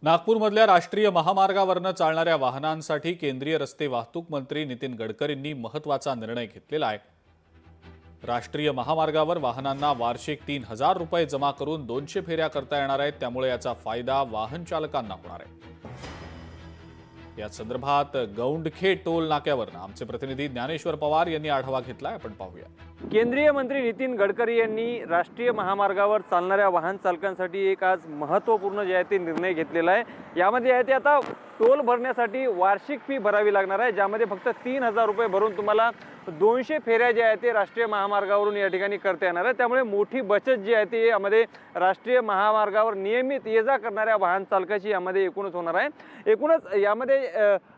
नागपूरमधल्या राष्ट्रीय महामार्गावरनं चालणाऱ्या वाहनांसाठी केंद्रीय रस्ते वाहतूक मंत्री नितीन गडकरींनी महत्त्वाचा निर्णय घेतलेला आहे। राष्ट्रीय महामार्गावर वाहनांना वार्षिक 3,000 रुपये जमा करून 200 फेऱ्या करता येणार आहेत, त्यामुळे याचा फायदा वाहन चालकांना होणार आहे। या संदर्भात गौंडखे टोल नाक्यावर आमचे प्रतिनिधी ज्ञानेश्वर पवार यांनी आढावा घेतलाय, आपण पाहूया। केंद्रीय मंत्री नितीन गडकरी यांनी राष्ट्रीय महामार्गावर चालणाऱ्या वाहन चालकांसाठी एक आज महत्त्वपूर्ण जे आहे ते निर्णय घेतलेला आहे। यामध्ये आहे ते आता टोल भरण्यासाठी वार्षिक फी भरावी लागणार आहे, ज्यामध्ये फक्त 3,000 रुपये भरून तुम्हाला 200 फेऱ्या जे आहेत ते राष्ट्रीय महामार्गावरून या ठिकाणी करता येणार आहे। त्यामुळे मोठी बचत जी आहे ती यामध्ये राष्ट्रीय महामार्गावर नियमित ये जा करणाऱ्या वाहन चालकाची यामध्ये एकूणच होणार आहे। एकूणच यामध्ये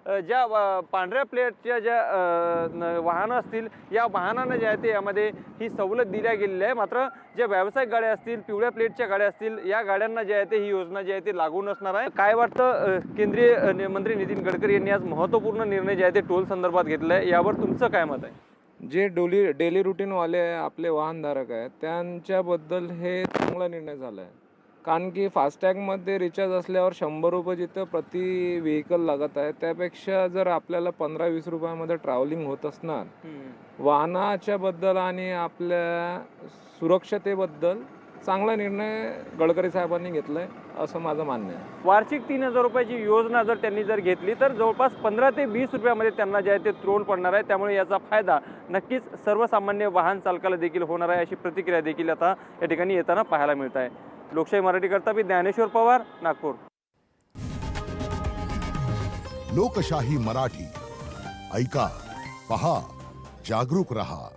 ज्या पांढऱ्या प्लेटच्या ज्या वाहनं असतील, या वाहनांना जे आहे ते यामध्ये ही सवलत दिल्या गेलेली आहे। मात्र ज्या व्यावसायिक गाड्या असतील, पिवळ्या प्लेटच्या गाड्या असतील, या गाड्यांना जे आहे ते ही योजना जी आहे ती लागू नसणार आहे। काय वाटतं, केंद्रीय मंत्री नितीन गडकरी यांनी आज महत्त्वपूर्ण निर्णय जे आहे ते टोल संदर्भात घेतला आहे, यावर तुमचं काय मत आहे? जे डेली रुटीनवाले आपले वाहनधारक आहेत त्यांच्याबद्दल हे चांगला निर्णय झाला आहे, कारण की फास्टॅगमध्ये रिचार्ज असल्यावर 100 रुपये जिथं प्रति व्हेकल लागत आहे, त्यापेक्षा जर आपल्याला 15-20 रुपयामध्ये ट्रॅव्हलिंग होत असणार, वाहनाच्या बद्दल आणि आपल्या सुरक्षतेबद्दल चांगला निर्णय गडकरी साहेबांनी घेतलाय असं माझं मानणं आहे। वार्षिक 3,000 रुपयाची योजना जर त्यांनी घेतली तर जवळपास 15 ते 20 रुपयामध्ये त्यांना जे आहे ते टोल पडणार आहे। त्यामुळे याचा फायदा नक्कीच सर्वसामान्य वाहन चालकाला देखील होणार आहे, अशी प्रतिक्रिया देखील आता या ठिकाणी येताना पाहायला मिळत आहे। लोकशाही मराठीकरता मी ज्ञानेश्वर पवार, नागपूर। लोकशाही मराठी ऐका, पहा, जागरूक रहा।